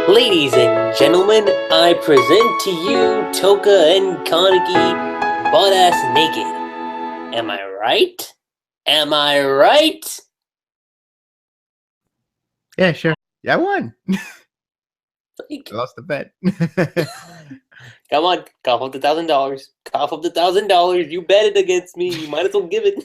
Ladies and gentlemen, I present to you Touka and Kaneki butt-ass naked. Am I right? Am I right? Yeah, sure. Yeah, I won. Like, I lost the bet. come on, cough up the $1,000. Cough up the $1,000. You bet it against me. You might as well give it.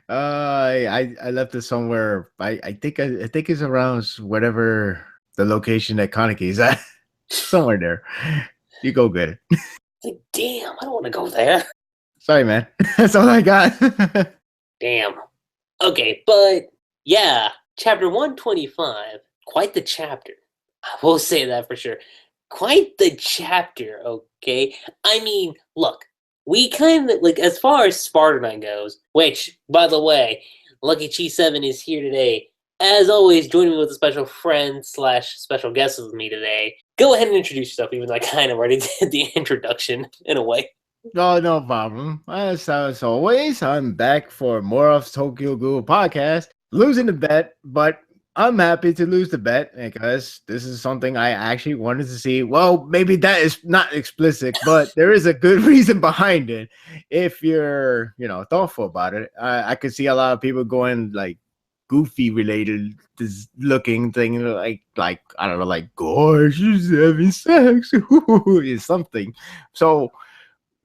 I left it somewhere. I think it's around whatever the location that Kaneki is at. Somewhere there. You go get it. Like, damn, I don't want to go there. Sorry, man. That's all I got. Damn. Okay, but yeah, chapter 125. Quite the chapter. I will say that for sure. Quite the chapter, okay? I mean, look, we kind of, like, as far as Sparda3g goes, which, by the way, Lucky Cheese 7 is here today. As always, joining me with a special friend slash special guest with me today. Go ahead and introduce yourself, even though I kind of already did the introduction, in a way. Oh, no problem. As always, I'm back for more of Tokyo Ghoul podcast. Losing the bet, but I'm happy to lose the bet because this is something I actually wanted to see. Well, maybe that is not explicit, but there is a good reason behind it. If you're, thoughtful about it, I could see a lot of people going like goofy related this looking thing like I don't know, like gosh, she's having sex or something. So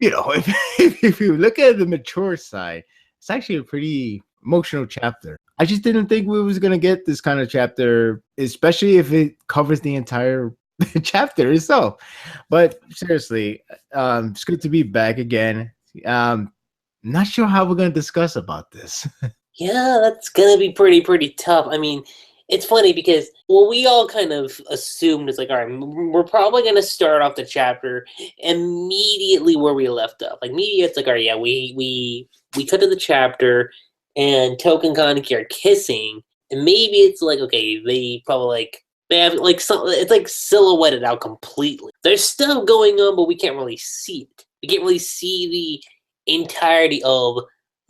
if you look at the mature side, it's actually a pretty emotional chapter. I just didn't think we was gonna get this kind of chapter, especially if it covers the entire chapter itself. But seriously, it's good to be back again. Not sure how we're gonna discuss about this. Yeah, that's gonna be pretty tough. I mean, it's funny because what we all kind of assumed is like, all right, we're probably gonna start off the chapter immediately where we left off. Like, media, it's like, all right, yeah, we cut to the chapter, and Touken and Kaneki are kissing, and maybe it's like, okay, they probably like they have like some, it's like silhouetted out completely. There's stuff going on, but we can't really see it. We can't really see the entirety of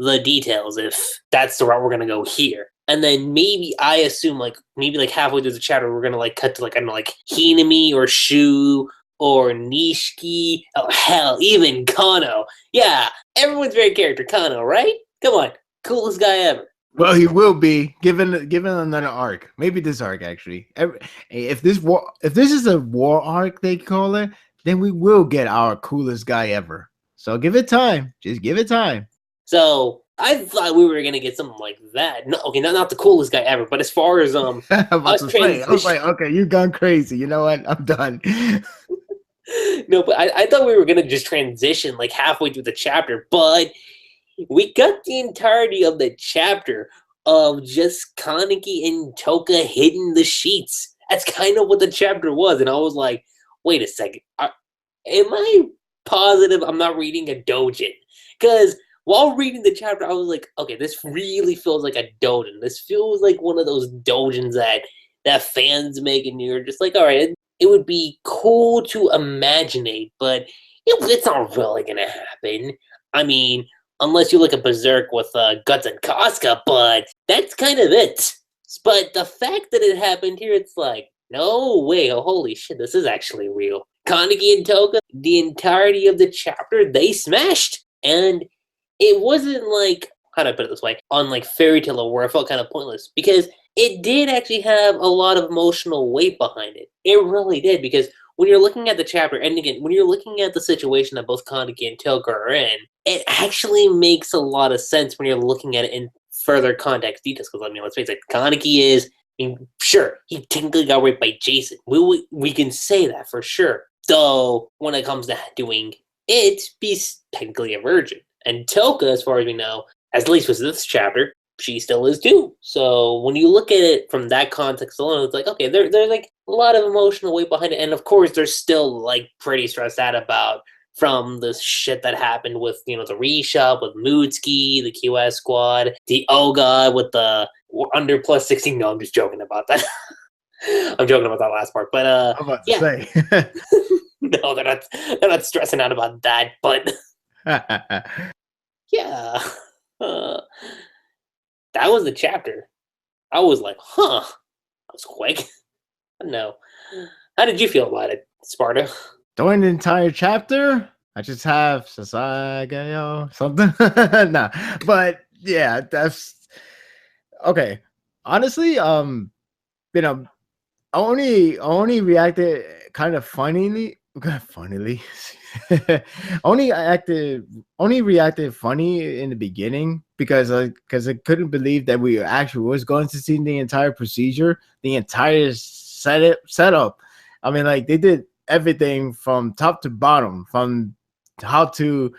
the details if that's the route we're gonna go here. And then maybe I assume like maybe like halfway through the chapter we're gonna like cut to like I don't know like Hinami or Shu or Nishiki. Oh hell, even Kano. Yeah, everyone's favorite character, Kano, right? Come on, coolest guy ever. Well, he will be given another arc. Maybe this arc actually. If this is a war arc they call it, then we will get our coolest guy ever. So give it time. Just give it time. So I thought we were gonna get something like that. No, okay, not the coolest guy ever, but as far as I'm about to say, I was like, okay, you've gone crazy. You know what? I'm done. No, but I thought we were gonna just transition like halfway through the chapter, but we got the entirety of the chapter of just Kaneki and Touka hitting the sheets. That's kind of what the chapter was, and I was like, wait a second, am I positive I'm not reading a doujin? Because while reading the chapter, I was like, okay, this really feels like a doujin. This feels like one of those doujins that fans make, and you're just like, all right, it would be cool to imagine it, but it's not really gonna happen. I mean, unless you look at Berserk with Guts and Casca, but that's kind of it. But the fact that it happened here, it's like, no way, oh, holy shit, this is actually real. Kaneki and Touka, the entirety of the chapter, they smashed. And it wasn't like, how do I put it this way, on like Fairy Tail where I felt kind of pointless. Because it did actually have a lot of emotional weight behind it. It really did, because when you're looking at the chapter, and again, when you're looking at the situation that both Kaneki and Touka are in, it actually makes a lot of sense when you're looking at it in further context details. Because, I mean, let's face it, Kaneki is, I mean, sure, he technically got raped by Jason. We can say that for sure. Though, when it comes to doing it, he's technically a virgin. And Touka, as far as we know, at least with this chapter, she still is too. So when you look at it from that context alone, it's like, okay, there's like a lot of emotional weight behind it. And of course, they're still like pretty stressed out about from the shit that happened with, the reshop, with Moodski, the QS squad, the Oga with the under plus 16. No, I'm just joking about that. I'm joking about that last part. But I'm about to yeah. say. No, they're not stressing out about that, but yeah. That was the chapter. I was like, huh, that was quick. No. How did you feel about it, Sparta? During the entire chapter, I just have Sasagayo something. Nah, but yeah, that's okay. Honestly, you know, only reacted kind of funnily, funnily. only reacted funny in the beginning because I couldn't believe that we actually was going to see the entire procedure, the entire setup. I mean, like they did everything from top to bottom, from how to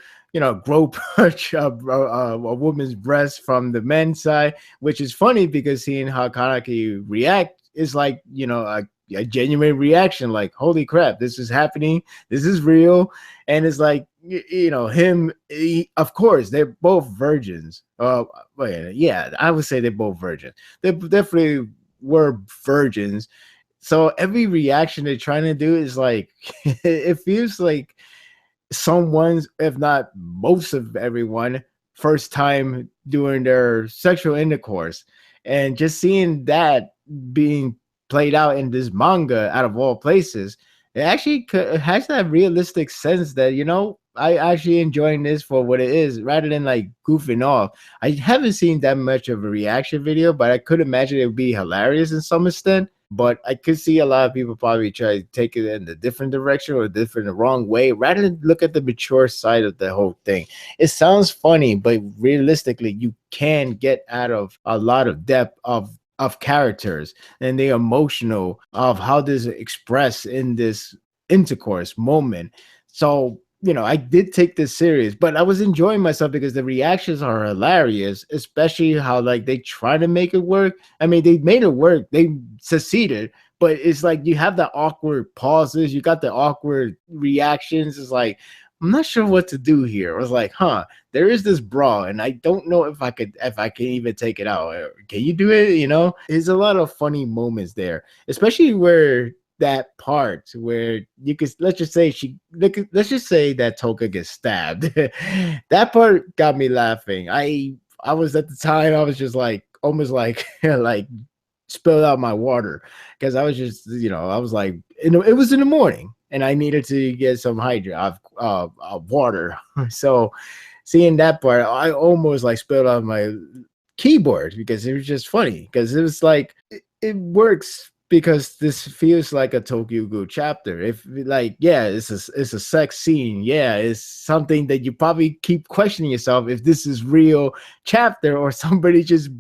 grope a woman's breast from the men's side, which is funny because seeing how Kaneki react is like a genuine reaction, like holy crap, this is happening, this is real. And it's like him, of course they're both virgins. Yeah, I would say they're both virgins. They definitely were virgins. So every reaction they're trying to do is like it feels like someone's, if not most of everyone, first time doing their sexual intercourse. And just seeing that being played out in this manga out of all places, it actually has that realistic sense that, I actually enjoying this for what it is rather than like goofing off. I haven't seen that much of a reaction video, but I could imagine it would be hilarious in some extent. But I could see a lot of people probably try to take it in a different direction or different, the wrong way, rather than look at the mature side of the whole thing. It sounds funny, but realistically, you can get out of a lot of depth of characters and the emotional of how this is expressed in this intercourse moment. So I did take this serious, but I was enjoying myself because the reactions are hilarious, especially how like they try to make it work. I mean, they made it work. They succeeded, but it's like you have the awkward pauses, you got the awkward reactions. It's like I'm not sure what to do here. I was like, there is this bra, and I don't know if I can even take it out. Can you do it? There's a lot of funny moments there, especially where that part where you could let's just say that Touka gets stabbed. That part got me laughing. I was at the time I was just like almost like like spilled out my water because I was just I was like it was in the morning and I needed to get some hydrate of water. So seeing that part, I almost like spilled out my keyboard because it was just funny because it was like it works because this feels like a Tokyo Ghoul chapter. If like, yeah, it's a sex scene. Yeah, it's something that you probably keep questioning yourself if this is real chapter or somebody just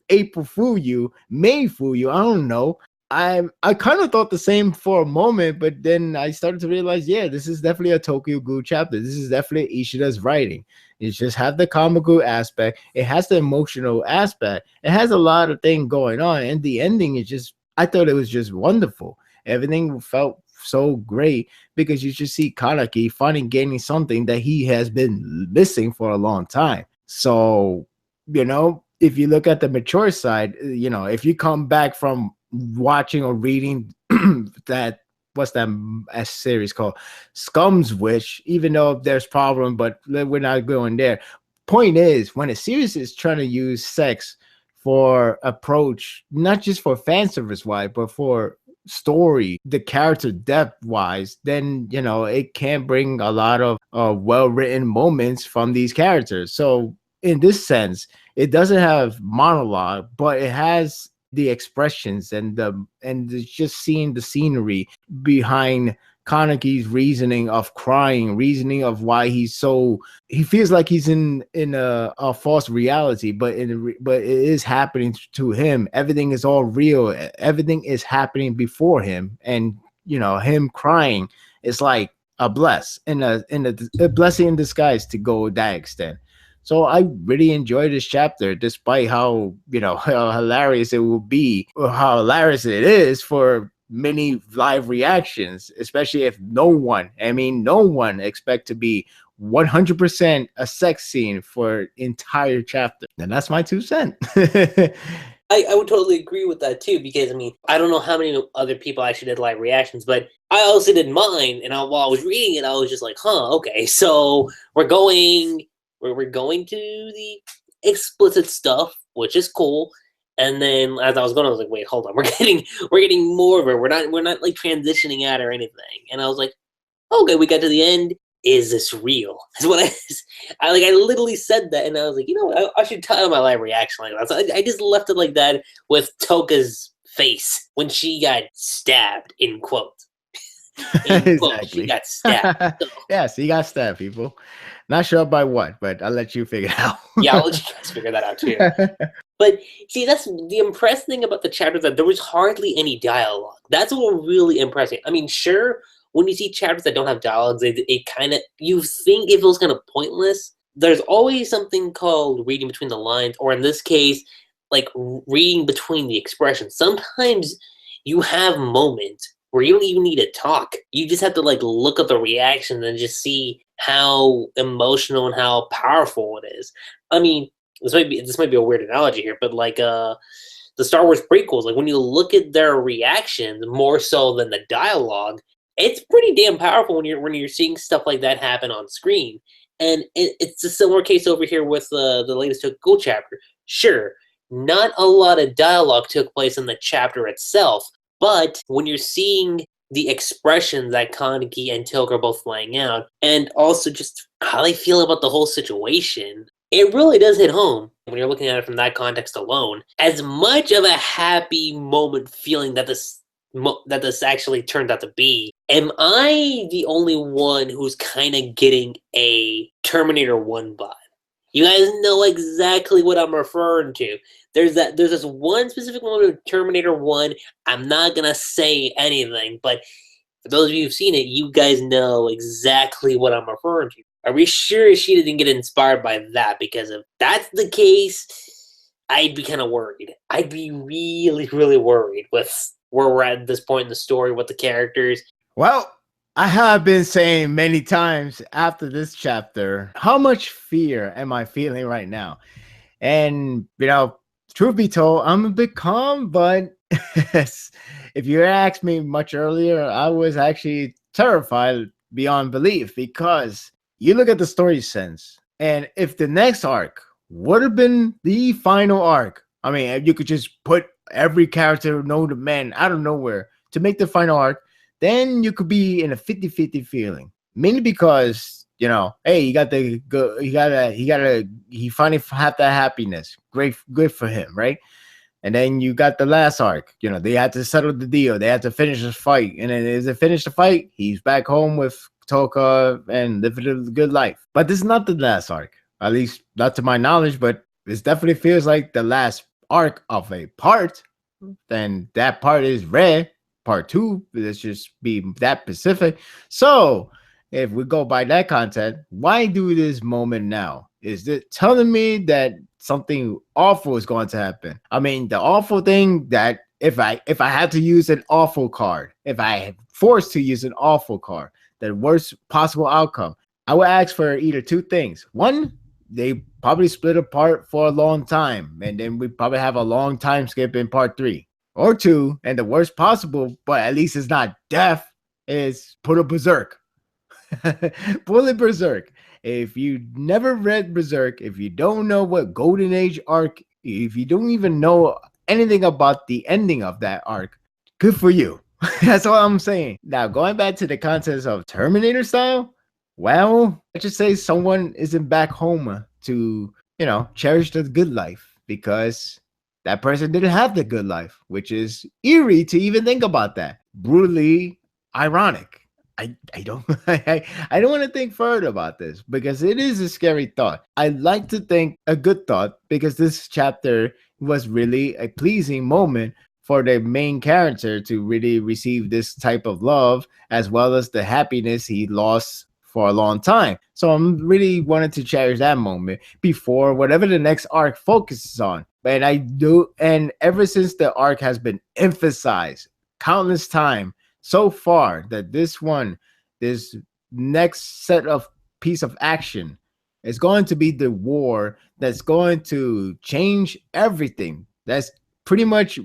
April fool you, May fool you. I don't know. I kind of thought the same for a moment, but then I started to realize, yeah, this is definitely a Tokyo Ghoul chapter. This is definitely Ishida's writing. It just has the comical aspect. It has the emotional aspect. It has a lot of things going on, and the ending is just. I thought it was just wonderful. Everything felt so great because you just see Kaneki finally gaining something that he has been missing for a long time. So, if you look at the mature side, if you come back from watching or reading that what's that series called Scum's Wish, even though there's problem, but we're not going there. Point is, when a series is trying to use sex for approach, not just for fan service wise, but for story, the character depth wise, then it can bring a lot of well written moments from these characters. So in this sense, it doesn't have monologue, but it has the expressions and just seeing the scenery behind Kaneki's reasoning of crying, reasoning of why he feels like he's in a false reality, but but it is happening to him. Everything is all real. Everything is happening before him, and him crying is like a a blessing in disguise to go that extent. So I really enjoyed this chapter, despite how how hilarious it will be, or how hilarious it is for many live reactions, especially if no one expect to be 100% a sex scene for entire chapter. And that's my 2 cents. I would totally agree with that too, because I don't know how many other people actually did live reactions, but I also did mine, and while I was reading it, I was just like, okay, so we're going to the explicit stuff, which is cool, And then as I was going, I was like, wait, hold on, we're getting more of it. We're not like transitioning out or anything. And I was like, okay, we got to the end. Is this real? Is what I literally said that, and I was like, I should tell my live reaction like that. So I just left it like that with Toka's face when she got stabbed in quote. In quote, she Exactly. got stabbed. So, Yes, he got stabbed, people. Not sure by what, but I'll let you figure it out. yeah, I'll let you guys figure that out too. But see, that's the impressive thing about the chapter, that there was hardly any dialogue. That's what really impressed me. I mean, sure, when you see chapters that don't have dialogues, it kind of, you think it feels kind of pointless. There's always something called reading between the lines, or in this case, like reading between the expressions. Sometimes you have moments where you don't even need to talk. You just have to like look at the reaction and just see how emotional and how powerful it is. I mean, this might be a weird analogy here, but like the Star Wars prequels, like when you look at their reactions more so than the dialogue, it's pretty damn powerful when you're seeing stuff like that happen on screen. And it's a similar case over here with the latest Ghoul chapter. Sure, not a lot of dialogue took place in the chapter itself, but when you're seeing the expressions that Kaneki and Touka are both laying out, and also just how they feel about the whole situation, it really does hit home when you're looking at it from that context alone. As much of a happy moment feeling that this actually turned out to be, am I the only one who's kind of getting a Terminator 1 vibe? You guys know exactly what I'm referring to. There's this one specific moment of Terminator 1. I'm not gonna say anything, but for those of you who've seen it, you guys know exactly what I'm referring to. Are we sure she didn't get inspired by that? Because if that's the case, I'd be kind of worried. I'd be really, really worried with where we're at this point in the story with the characters. Well, I have been saying many times after this chapter, how much fear am I feeling right now? And, truth be told, I'm a bit calm, but if you asked me much earlier, I was actually terrified beyond belief, because you look at the story sense, and if the next arc would have been the final arc, I mean, if you could just put every character known to man out of nowhere to make the final arc, then you could be in a 50-50 feeling. Mainly because, hey, he finally had that happiness. Great, good for him, right? And then you got the last arc. They had to settle the deal. They had to finish this fight. And then as they finish the fight, he's back home with Touka and living a good life. But this is not the last arc, at least not to my knowledge. But this definitely feels like the last arc of a part. Then that part is red. Part 2, let's just be that specific. So if we go by that content, why do this moment now? Is it telling me that something awful is going to happen? I mean, the awful thing that if I had to use an awful card, if I am forced to use an awful card, the worst possible outcome, I would ask for either two things. One, they probably split apart for a long time, and then we probably have a long time skip in part 3. Or 2, and the worst possible, but at least it's not death, is put a berserk. Pull it berserk. If you never read Berserk, if you don't know what Golden Age arc, if you don't even know anything about the ending of that arc, good for you. That's all I'm saying. Now, going back to the context of Terminator style, well, let's just say someone isn't back home to, cherish the good life, because that person didn't have the good life, which is eerie to even think about that. Brutally ironic. I don't I don't want to think further about this, because it is a scary thought. I like to think a good thought, because this chapter was really a pleasing moment for the main character to really receive this type of love, as well as the happiness he lost for a long time. So I'm really wanted to cherish that moment before whatever the next arc focuses on. And I do, and ever since the arc has been emphasized countless time so far, that this next set of piece of action is going to be the war that's going to change everything. That's pretty much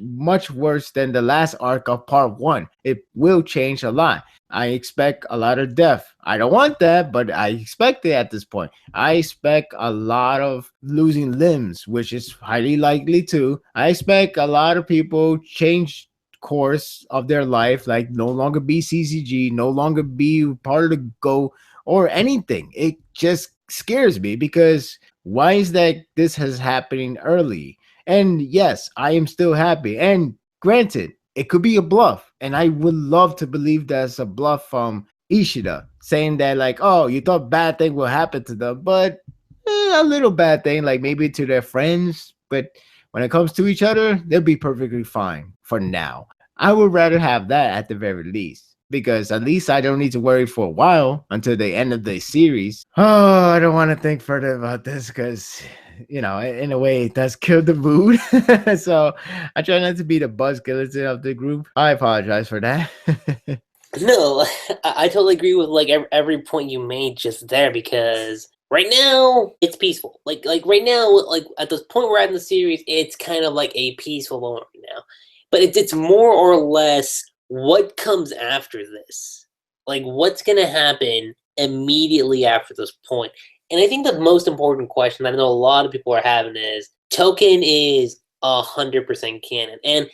worse than the last arc of part one. It will change a lot. I expect a lot of death. I don't want that, but I expect it at this point. I expect a lot of losing limbs, which is highly likely too. I expect a lot of people change course of their life, like no longer be CCG, no longer be part of the Go or anything. It just scares me because why is that this has happening early? And yes, I am still happy. And granted, it could be a bluff. And I would love to believe that's a bluff from Ishida saying that, like, oh, you thought bad thing will happen to them, but a little bad thing, like maybe to their friends. But when it comes to each other, they'll be perfectly fine for now. I would rather have that at the very least because at least I don't need to worry for a while until the end of the series. Oh, I don't want to think further about this because, in a way, it does kill the mood. So I try not to be the buzz skeleton of the group. I apologize for that. No, I totally agree with like every point you made just there because right now it's peaceful. Like right now, like at the point we're at in the series, it's kind of like a peaceful moment right now. But it's more or less what comes after this. Like what's gonna happen immediately after this point. And I think the most important question that I know a lot of people are having is TouKen is 100% canon. And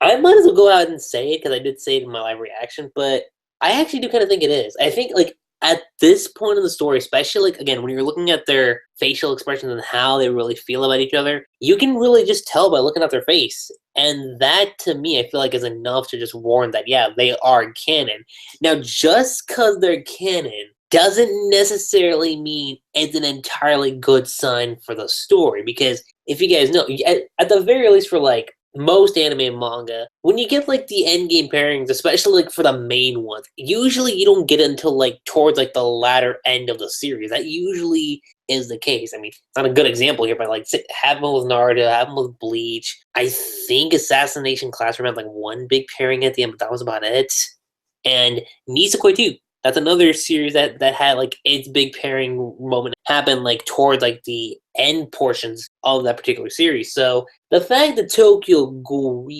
I might as well go out and say it because I did say it in my live reaction, but I actually do kind of think it is. I think like at this point in the story, especially like again when you're looking at their facial expressions and how they really feel about each other, you can really just tell by looking at their face. And that to me, I feel like is enough to just warn that yeah, they are canon. Now, just because they're canon doesn't necessarily mean it's an entirely good sign for the story because if you guys know, at the very least for like most anime and manga, when you get like the end game pairings, especially like for the main ones, usually you don't get it until like towards like the latter end of the series. That usually is the case. I mean, not a good example here, but like happened with Naruto, happened with Bleach. I think Assassination Classroom had like one big pairing at the end, but that was about it. And Nisekoi too. That's another series that had like its big pairing moment happen like towards like the end portions of that particular series. So the fact that Tokyo Ghoul,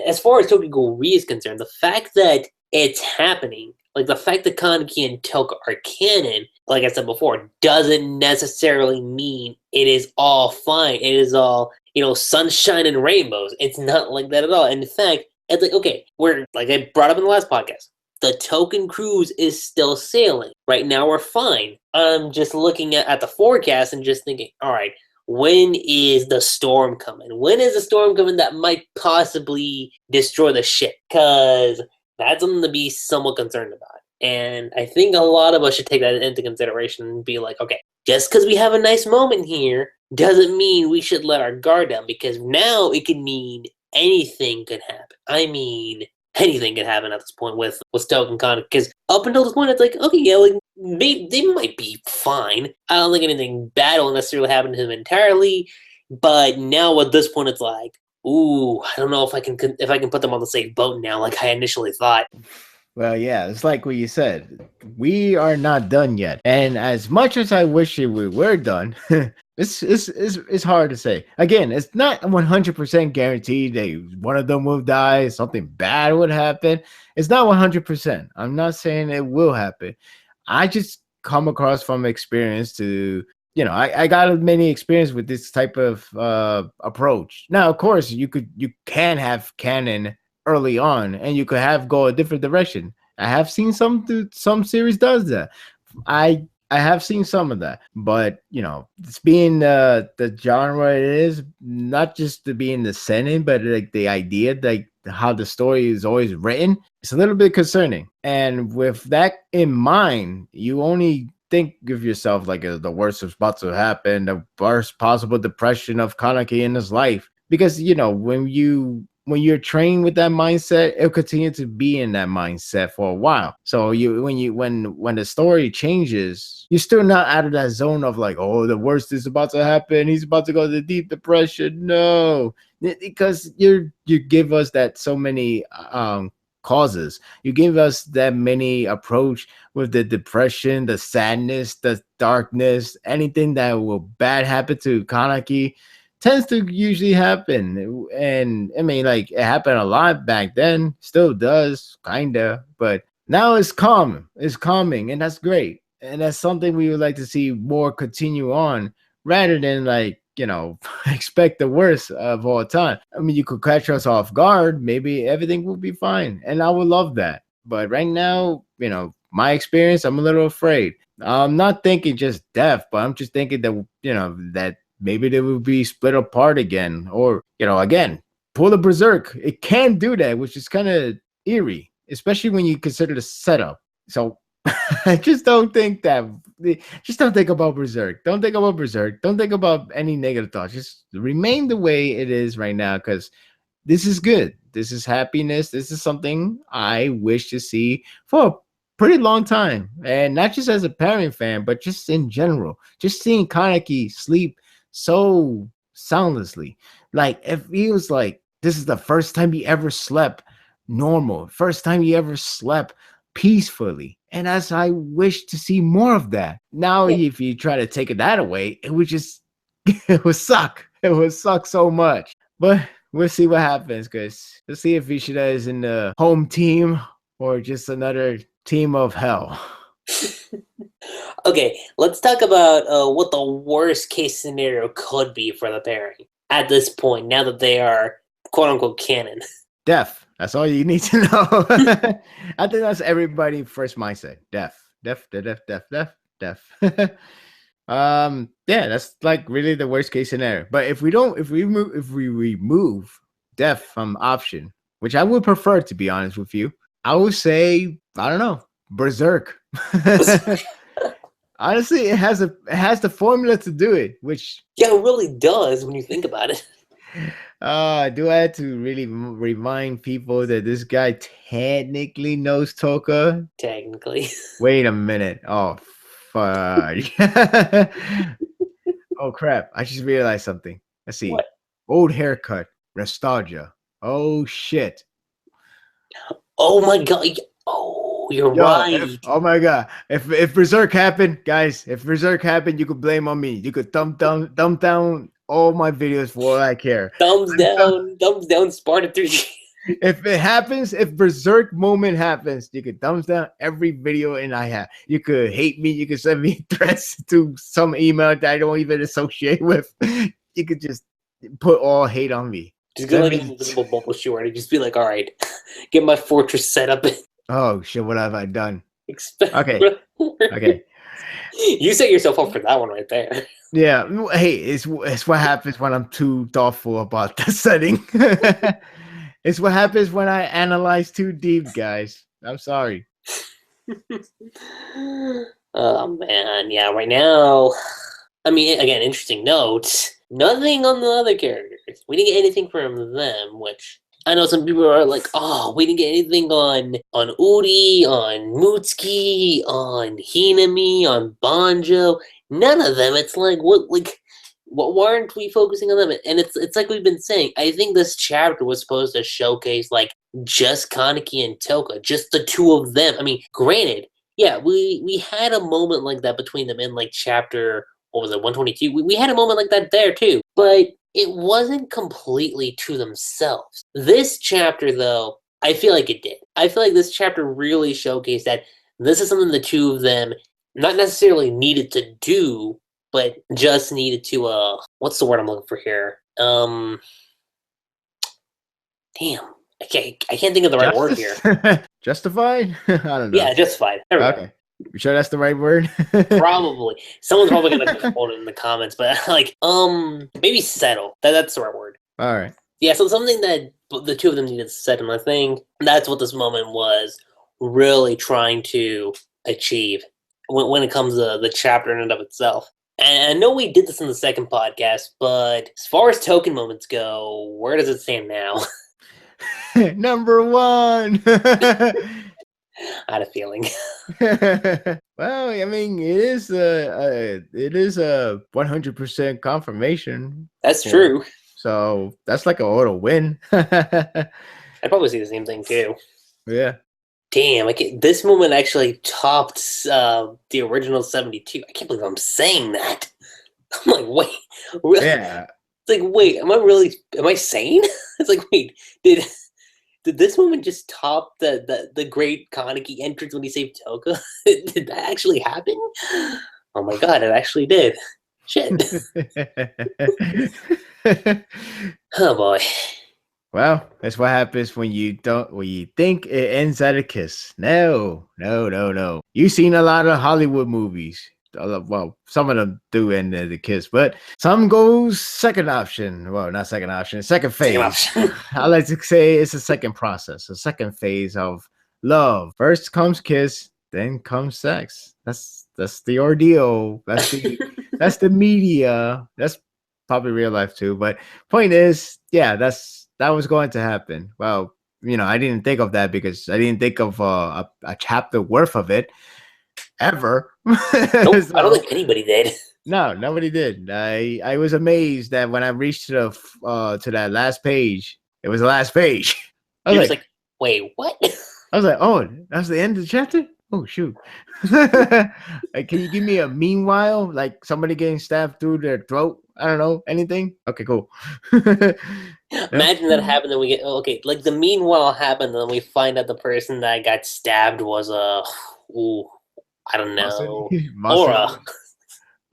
as far as Tokyo Ghoul is concerned, the fact that it's happening, like the fact that Kaneki and Touka are canon, like I said before, doesn't necessarily mean it is all fine. It is all, sunshine and rainbows. It's not like that at all. And in fact, it's like, okay, we're like I brought up in the last podcast, the TouKen cruise is still sailing. Right now we're fine. I'm just looking at the forecast and just thinking, all right, when is the storm coming? When is the storm coming that might possibly destroy the ship? Because that's something to be somewhat concerned about. And I think a lot of us should take that into consideration and be like, okay, just because we have a nice moment here doesn't mean we should let our guard down because now it could mean anything could happen. I mean, anything could happen at this point with TouKen Con because up until this point it's like okay yeah like they might be fine. I don't think anything bad will necessarily happen to him entirely, but now at this point it's like ooh, I don't know if I can put them on the safe boat now like I initially thought. Well, yeah, it's like what you said. We are not done yet. And as much as I wish we were done, it's hard to say. Again, it's not 100% guaranteed that one of them will die, something bad would happen. It's not 100%. I'm not saying it will happen. I just come across from experience to I got many experience with this type of approach. Now, of course, you can have canon early on and you could have go a different direction. I have seen some series does that. I have seen some of that, but it's being the genre it is, not just to be in the setting, but like the idea, like how the story is always written, it's a little bit concerning. And with that in mind, you only think of yourself like the worst is about to happen, the worst possible depression of Kaneki in his life, because when you're trained with that mindset, it'll continue to be in that mindset for a while. So when the story changes, you're still not out of that zone of like, oh, the worst is about to happen. He's about to go to deep depression. No, because you give us that so many causes. You give us that many approach with the depression, the sadness, the darkness, anything that will bad happen to Kaneki tends to usually happen. And I mean, like, it happened a lot back then, still does, kinda, but now it's calm. It's calming, and that's great. And that's something we would like to see more continue on rather than, like, expect the worst of all time. I mean, you could catch us off guard, maybe everything will be fine. And I would love that. But right now, my experience, I'm a little afraid. I'm not thinking just death, but I'm just thinking that, that maybe they will be split apart again. Or, again, pull a berserk. It can do that, which is kind of eerie, especially when you consider the setup. So I just don't think that. Just don't think about berserk. Don't think about berserk. Don't think about any negative thoughts. Just remain the way it is right now, because this is good. This is happiness. This is something I wish to see for a pretty long time, and not just as a parent fan, but just in general. Just seeing Kaneki sleep so soundlessly, like it feels like this is the first time he ever slept normal. First time he ever slept peacefully. And as I wish to see more of that. Now, if you try to take that away, it would just it would suck. It would suck so much. But we'll see what happens, because let's see if Ishida is in the home team or just another team of hell. Okay, let's talk about what the worst case scenario could be for the pairing at this point, now that they are quote unquote canon. Death. That's all you need to know. I think that's everybody first mindset. Death. Death. Yeah, that's like really the worst case scenario. But if we remove death from option, which I would prefer, to be honest with you, I would say, I don't know, berserk. Honestly, it has the formula to do it, which it really does when you think about it. Do I have to really remind people that this guy technically knows Touka? Technically. Wait a minute. Oh, fuck. Oh, crap. I just realized something. Let's see. What? Old haircut. Nostalgia. Oh, shit. Oh, my God. Oh, you're right. Oh, my God. If Berserk happened, guys, if Berserk happened, you could blame on me. You could thumb down all my videos for all I care. Thumbs down, SPARDA3g. If it happens, if Berserk moment happens, you could thumbs down every video and I have. You could hate me. You could send me threats to some email that I don't even associate with. You could just put all hate on me. Just go like an invisible bubble short and just be like, all right, get my fortress set up. Oh, shit, what have I done? Okay. Okay. You set yourself up for that one right there. Yeah. Hey, it's what happens when I'm too thoughtful about the setting. It's what happens when I analyze too deep, guys. I'm sorry. Oh, man. Yeah, right now, I mean, again, interesting note. Nothing on the other characters. We didn't get anything from them, which I know some people are like, oh, we didn't get anything on Uri, on Mutsuki, on Hinami, on Banjo. None of them. It's like, why aren't we focusing on them? And it's like we've been saying. I think this chapter was supposed to showcase like just Kaneki and Touka, just the two of them. I mean, granted, yeah, we had a moment like that between them in like chapter, what was it, 122? We had a moment like that there too, but it wasn't completely to themselves. This chapter, though, I feel like it did. I feel like this chapter really showcased that this is something the two of them not necessarily needed to do, but just needed to, what's the word I'm looking for here? Damn. I can't think of the right word here. Justified? I don't know. Yeah, justified. There we go. You sure that's the right word? Probably. Someone's probably gonna quote it in the comments, but like, maybe settle. That's the right word. All right. Yeah, so something that the two of them needed to settle. I think that's what this moment was really trying to achieve when it comes to the chapter in and of itself. And I know we did this in the second podcast, but as far as TouKen moments go, where does it stand now? Number one. I had a feeling. Well, I mean, it is a 100% confirmation. That's true. So that's like an auto win. I'd probably see the same thing too. Yeah. Damn, this moment actually topped the original 72. I can't believe I'm saying that. I'm like, wait. Yeah. It's like, wait, am I sane? It's like, wait, did this moment just top the great Kaneki entrance when he saved Touka? Did that actually happen? Oh my god, it actually did. Shit. Oh boy. Well, that's what happens when you think it ends at a kiss. No, no, no, no. You've seen a lot of Hollywood movies. Well, some of them do end at a kiss, but some goes second option. Well, not second option, second Second phase. option. I like to say it's a second process, a second phase of love. First comes kiss, then comes sex. That's the ordeal. That's the media. That's probably real life too. But point is, yeah, that was going to happen. Well, I didn't think of that because I didn't think of a chapter worth of it ever. Nope, I don't So think anybody did. no, nobody did. I was amazed that when I reached to that last page, it was the last page. I You're was just like, like, wait, what? oh, that's the end of the chapter. Oh shoot! Like, can you give me a meanwhile, like somebody getting stabbed through their throat? I don't know anything. Okay, cool. Yeah. Imagine that happened, then we get okay. Like the meanwhile happened, and then we find out the person that got stabbed was ooh, I don't know, Aura.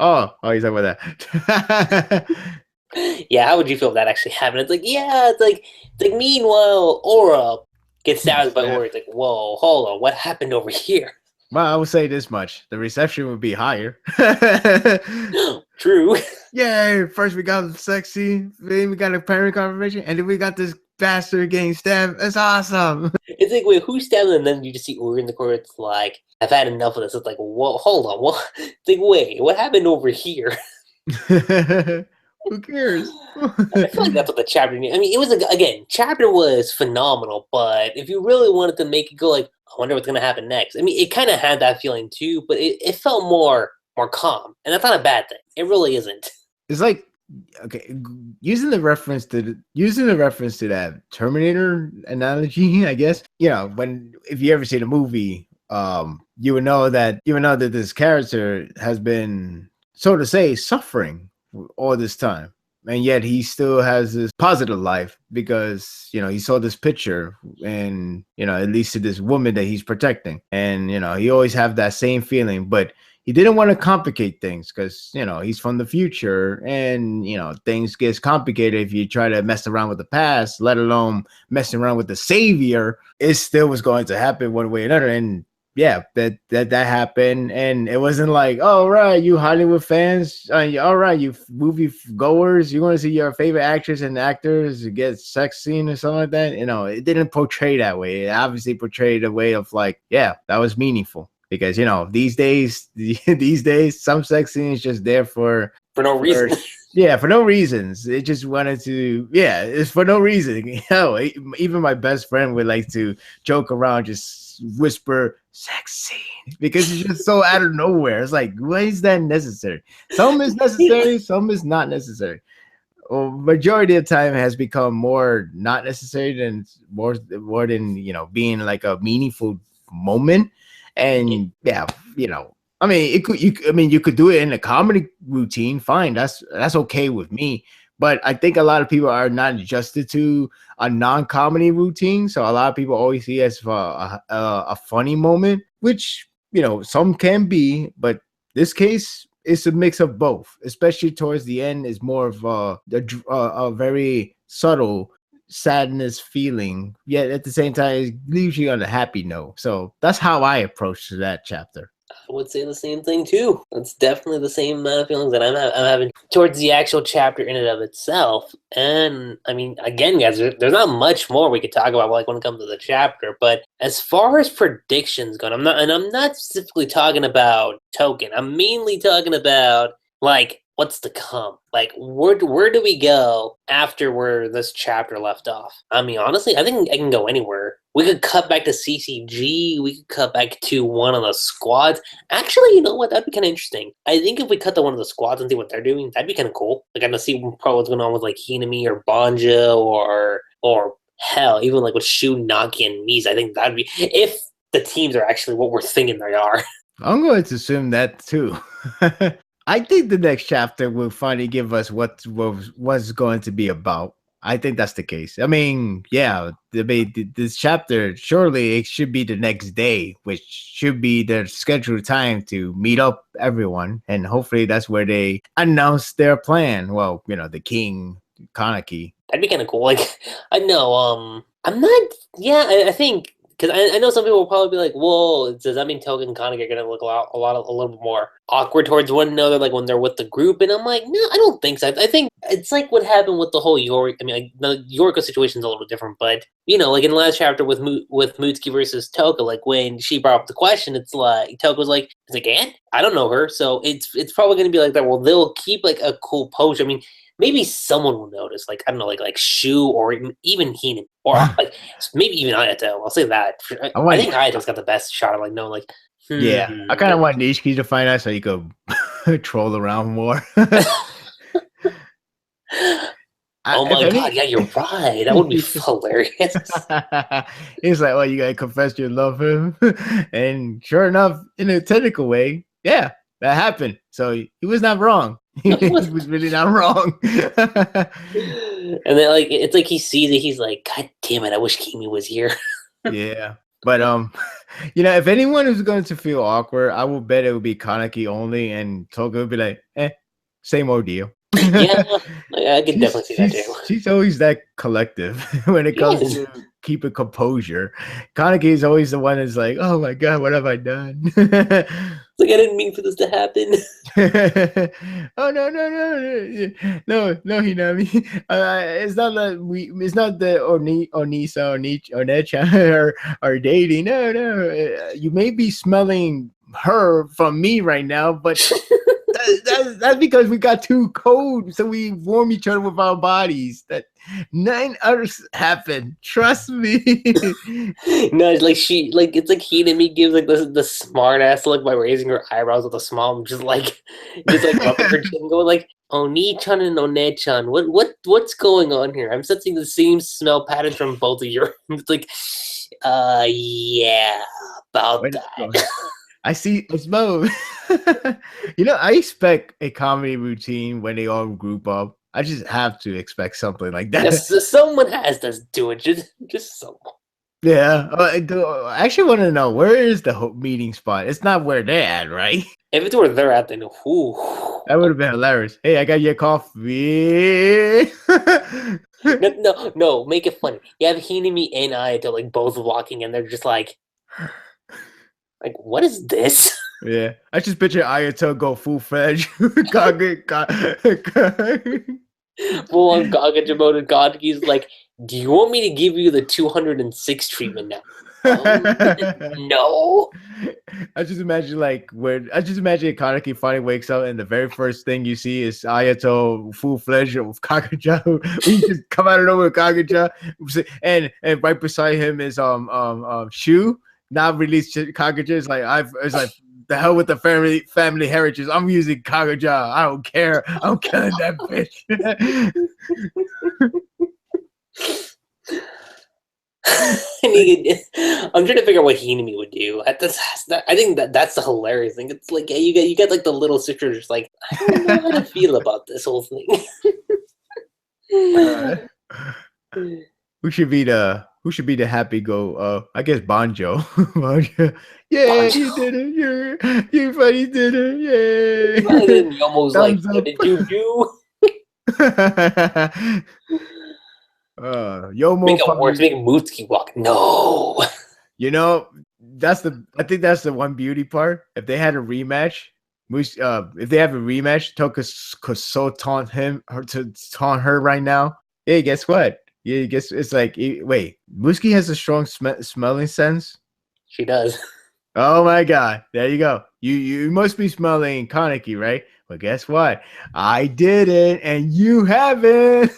Oh, he's talking about that. Yeah, how would you feel if that actually happened? It's like, yeah, it's like meanwhile, Aura gets stabbed by Aura. It's like, whoa, hold on, what happened over here? Well, I would say this much: the reception would be higher. True. Yay! First we got sexy, then we got a parent conversation, and then we got this bastard getting stabbed. It's awesome. It's like, wait, who's stabbing? And then you just see Aura in the corner. It's like, I've had enough of this. It's like, whoa, hold on, what? It's like, wait, what happened over here? Who cares? I feel like that's what the chapter needed. I mean, it was again, chapter was phenomenal, but if you really wanted to make it go like, I wonder what's gonna happen next. I mean, it kind of had that feeling too, but it felt more calm, and that's not a bad thing. It really isn't. It's like, okay, using the reference to that Terminator analogy, I guess. When if you ever seen a movie, you would know that this character has been, so to say, suffering all this time, and yet he still has this positive life because he saw this picture, and it leads to this woman that he's protecting, and he always have that same feeling, but he didn't want to complicate things because he's from the future, and things gets complicated if you try to mess around with the past, let alone messing around with the savior. It still was going to happen one way or another, and yeah, that happened, and it wasn't like, oh, right, you Hollywood fans, all right, you movie goers, you want to see your favorite actors and actors get sex scene or something like that. It didn't portray that way. It obviously portrayed a way of like, yeah, that was meaningful because these days, some sex scene is just there for No reason. Yeah, for no reasons. It just wanted to. Yeah, it's for no reason. Even my best friend would like to joke around, just whisper "sex scene" because it's just so out of nowhere. It's like, why is that necessary? Some is necessary, some is not necessary. Well, majority of the time has become more not necessary than more than being like a meaningful moment. And yeah, I mean, you could do it in a comedy routine. Fine, that's okay with me. But I think a lot of people are not adjusted to a non-comedy routine, so a lot of people always see it as a funny moment, which some can be, but this case is a mix of both. Especially towards the end, is more of a very subtle sadness feeling, yet at the same time it leaves you on a happy note. So that's how I approach that chapter. I would say the same thing too. It's definitely the same feelings that I'm having towards the actual chapter in and of itself. And I mean, again, guys, there's not much more we could talk about like when it comes to the chapter. But as far as predictions go, I'm not specifically talking about TouKen. I'm mainly talking about like what's to come. Like where do we go after where this chapter left off? I mean, honestly, I think I can go anywhere. We could cut back to CCG. We could cut back to one of the squads. Actually, you know what? That'd be kind of interesting. I think if we cut to one of the squads and see what they're doing, that'd be kind of cool. Like, I'm gonna see probably what's going on with like Hinami or Banja or hell, even like with Shu, Naki, and Mise. I think that'd be if the teams are actually what we're thinking they are. I'm going to assume that too. I think the next chapter will finally give us what's going to be about. I think that's the case. I mean, yeah, this chapter surely it should be the next day, which should be the scheduled time to meet up everyone, and hopefully that's where they announce their plan. Well, the king, Kaneki. That'd be kind of cool. Like, I know. I'm not. Yeah, I think because I know some people will probably be like, "Whoa, does that mean TouKen and Kaneki are gonna look a little bit more awkward towards one another, like when they're with the group?" And I'm like, no, I don't think so. I think it's like what happened with the whole York. I mean, like the Yorko situation's a little different, but like in the last chapter with with Mutsuki versus Touka, like when she brought up the question, it's like Touka was like, "It's like Aunt? I don't know her," so it's probably gonna be like that. Well, they'll keep like a cool pose. I mean, maybe someone will notice, like I don't know, like Shu or even Heenan, or like maybe even Ayato. I'll say that. I think Ayato's got the best shot of like knowing, like, Yeah, I kind of want Nishiki to find out so you could troll around more. Oh my god, yeah, you're right. That would be hilarious. He's like, "Well, you gotta confess you love him," and sure enough, in a technical way, yeah, that happened. So he was not wrong. No, He was really not wrong. And then, like, it's like he sees it. He's like, "God damn it! I wish Kimi was here." Yeah, but if anyone is going to feel awkward, I will bet it would be Kaneki only, and Toga would be like, same ordeal. Yeah, I could definitely see that too. She's always that collective when it comes to keeping composure. Kaneki is always the one that's like, "Oh my god, what have I done?" It's like I didn't mean for this to happen. Oh no, Hinami. It's not that it's not that Onisa or Necha are dating. No. You may be smelling her from me right now, but that's because we got too cold, so we warm each other with our bodies. That 9 others happen. Trust me. No, it's like it's like Hinami gives like the smart ass look by raising her eyebrows with a smile, just like rubbing her chin, going like, "Oni-chan and One-chan, what's going on here? I'm sensing the same smell patterns from both of you." It's like, yeah, about that. I see it's both. I expect a comedy routine when they all group up. I just have to expect something like that. Yes, someone has to do it. Just someone. Yeah. I actually want to know, where is the meeting spot? It's not where they're at, right? If it's where they're at, then that would have been hilarious. Hey, I got your coffee. No, make it funny. You have Hinami and Ayato like both walking in. They're just like, what is this? Yeah, I just picture Ayato go full-fledged. Full on Gaga Jamoto God. He's like, "Do you want me to give you the 206 treatment now?" No. I just imagine Kaneki finally wakes up and the very first thing you see is Ayato full-fledged with Kagaja. We just come out of nowhere with Kagaja, and right beside him is Shu. Not released Kagaja. It's like the hell with the family heritage. I'm using Kagaja. I don't care. I'm killing that bitch. I'm trying to figure out what Hinami would do. I think that's the hilarious thing. It's like, yeah, you get like the little sister just like, I don't know how to feel about this whole thing. Who should be the happy go? I guess Banjo. Banjo. Yeah, Banjo. You did it. You finally did it. Yay. And then Yomo's like, what did you do? Yomo make it worse. Make Mutsuki walk. No. I think that's the one beauty part. If they had a rematch, if they have a rematch, Touka could so taunt her right now. Hey, guess what? Yeah, guess it's like, wait, Mutsuki has a strong smelling sense. She does. Oh my god! There you go. You must be smelling Kaneki, right? Well, guess what? I did it, and you haven't.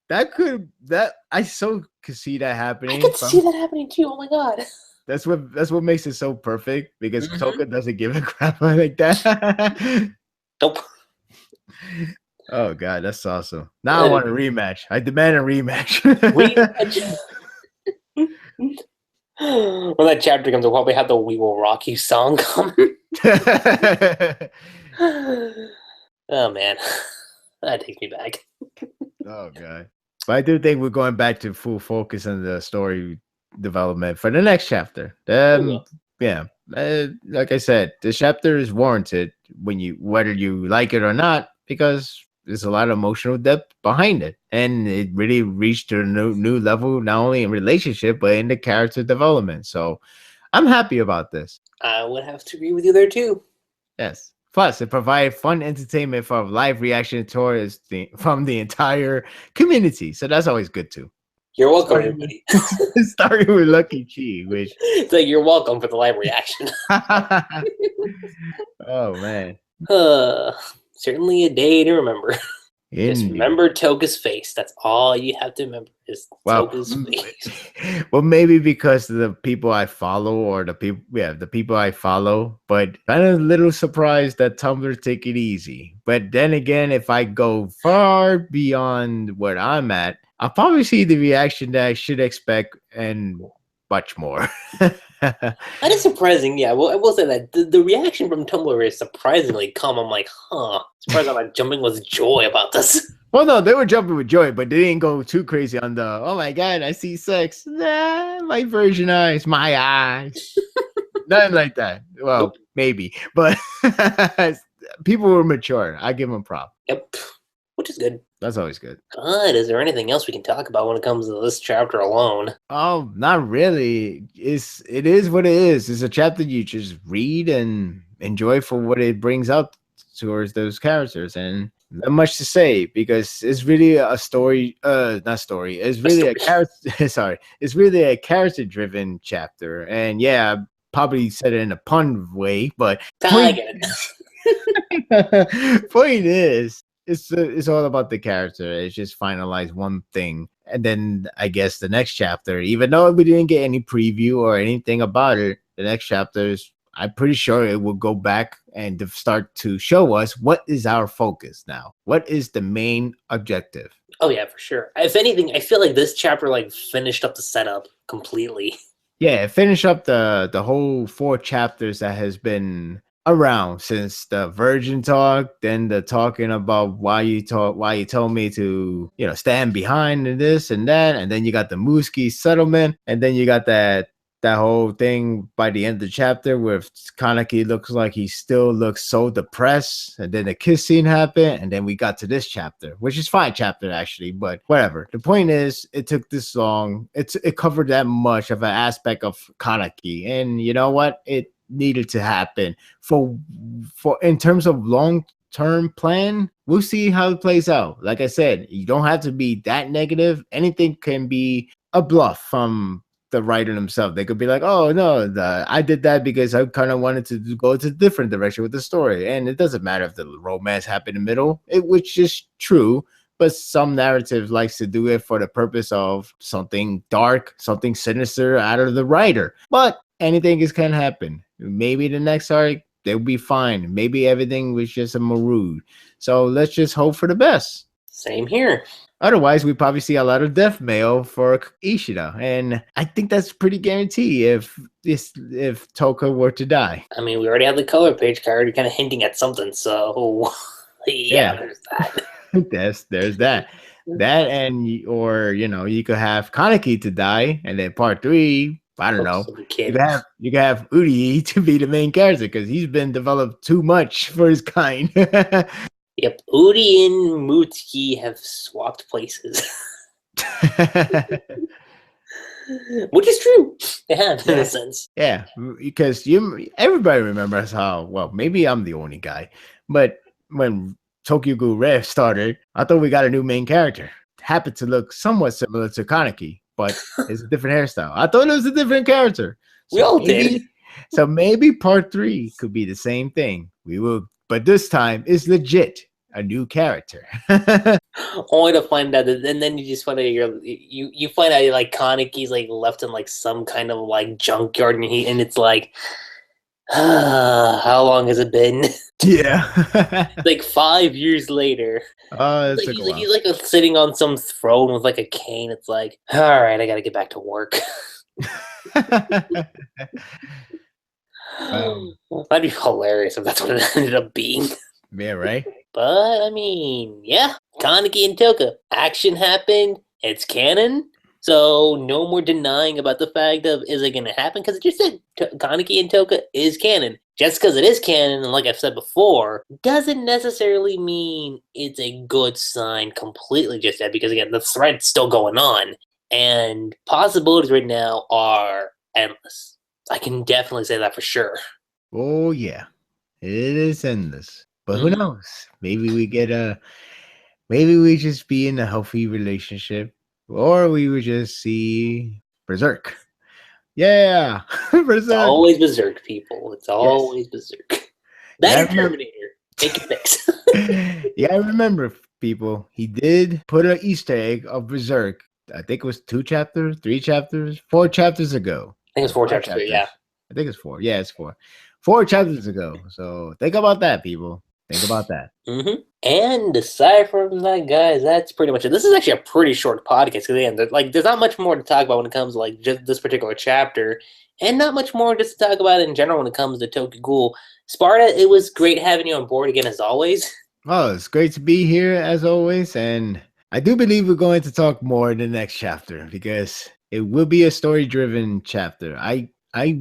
I so could see that happening. I could see that happening too. Oh my god. That's what makes it so perfect, because Touka doesn't give a crap like that. Nope. Oh god, that's awesome. Now I want a rematch. I demand a rematch. When that chapter comes, we'll probably have the "We Will Rock You" song come. Oh man, that takes me back. Oh god. But I do think we're going back to full focus on the story development for the next chapter. Yeah. Like I said, this chapter is warranted when you whether you like it or not, because there's a lot of emotional depth behind it. And it really reached a new level, not only in relationship, but in the character development. So I'm happy about this. I would have to agree with you there too. Yes. Plus, it provided fun entertainment for live reaction tours from the entire community. So that's always good too. You're welcome, Starting everybody. with, starting with Lucky Chi, which It's like you're welcome for the live reaction. oh man. Certainly a day to remember. Just Indeed. remember Toka's face. That's all you have to remember is Well, Toka's face. well, maybe because of the people I follow or the people I follow, but kind of a little surprised that Tumblr take it easy. But then again, if I go far beyond where I'm at, I'll probably see the reaction that I should expect and much more. That is surprising. Yeah, well, I will say that the reaction from Tumblr is surprisingly calm. I'm like, surprised I'm not jumping with joy about this. Well, no, they were jumping with joy, but they didn't go too crazy on the, oh my God, I see sex. Nah, my virgin eyes, my eyes. Nothing like that. Well, Nope. maybe, but people were mature. I give them props. Yep, which is good. That's always good. But is there anything else we can talk about when it comes to this chapter alone? Oh, not really. It is what it is. It's a chapter you just read and enjoy for what it brings out towards those characters, and not much to say because it's really a story. Not story. It's really a character. Sorry, it's really a character-driven chapter, and yeah, I probably said it in a pun way, but I get it. point is, it's all about the character. It's just finalize one thing, and then I guess the next chapter, even though we didn't get any preview or anything about it, the next chapter is, I'm pretty sure it will go back and to start to show us what is our focus now. What is the main objective? Oh yeah, for sure. If anything, I feel like this chapter like finished up the setup completely. Yeah, finish up the whole 4 chapters that has been around since the virgin talk, then the talking about why you told me to, stand behind and this and that, and then you got the Mooski settlement, and then you got that whole thing by the end of the chapter where Kaneki looks like he still looks so depressed, and then the kiss scene happened, and then we got to this chapter, which is fine chapter actually, but whatever. The point is, it took this long. It covered that much of an aspect of Kaneki, and you know what? It needed to happen for in terms of long-term plan. We'll see how it plays out. Like I said, you don't have to be that negative. Anything can be a bluff from the writer himself. They could be like, oh no, I did that because I kind of wanted to go to a different direction with the story, and it doesn't matter if the romance happened in the middle, which is true. But some narrative likes to do it for the purpose of something dark, something sinister out of the writer. But anything can happen. Maybe the next arc they'll be fine. Maybe everything was just a maroon. So let's just hope for the best. Same here. Otherwise, we probably see a lot of death mail for Ishida, and I think that's pretty guaranteed if Touka were to die. I mean, we already have the color page card kind of hinting at something, so yeah. There's that. there's that. That, and or you could have Kaneki to die, and then part 3. I don't know. You could have Uri to be the main character because he's been developed too much for his kind. Yep, Uri and Mutsuki have swapped places. Which is true. They have, in a sense. Yeah, because everybody remembers how, well, maybe I'm the only guy, but when Tokyo Ghoul Red started, I thought we got a new main character. Happened to look somewhat similar to Kaneki, but it's a different hairstyle. I thought it was a different character. So we all did. So maybe part 3 could be the same thing. We will, but this time it's legit a new character. Only to find out that, and then you just find out you find out like Kaneki's like left in like some kind of like junkyard, and it's like, how long has it been? Yeah. Like 5 years later. He's like sitting on some throne with like a cane. It's like, all right, I gotta get back to work. That'd be hilarious if that's what it ended up being. Yeah, right? But, I mean, yeah. Kaneki and Touka. Action happened. It's canon. So, no more denying about the fact of is it going to happen? Because it just said Kaneki and Touka is canon. Just because it is canon, and like I've said before, doesn't necessarily mean it's a good sign completely just yet. Because, again, the thread's still going on. And possibilities right now are endless. I can definitely say that for sure. Oh, yeah. It is endless. But who knows? Maybe we get maybe we just be in a healthy relationship, or we would just see Berserk. Yeah, It's Berserk. always Berserk, people. It's Yes. always Berserk. That Yeah, I or remember. Terminator. Take your picks. Yeah, I remember, people. He did put an Easter egg of Berserk. I think it was 2 chapters, 3 chapters, 4 chapters ago. I think it's Or 4 chapters, but yeah. I think it's 4. Yeah, it's 4. 4 chapters ago. So think about that, people. Think about that. And aside from that, guys, that's pretty much it. This is actually a pretty short podcast because again, there's not much more to talk about when it comes to like just this particular chapter, and not much more just to talk about in general when it comes to Tokyo Ghoul. Sparta, it was great having you on board again as always. Oh, it's great to be here as always, and I do believe we're going to talk more in the next chapter because it will be a story-driven chapter. I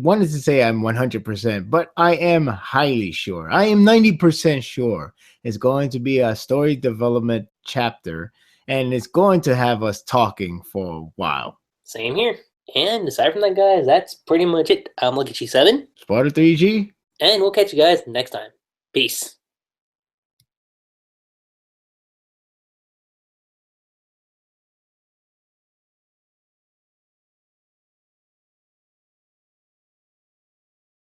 wanted to say I'm 100%, but I am highly sure. I am 90% sure it's going to be a story development chapter, and it's going to have us talking for a while. Same here. And aside from that, guys, that's pretty much it. I'm Lucky7. SPARDA3g. And we'll catch you guys next time. Peace.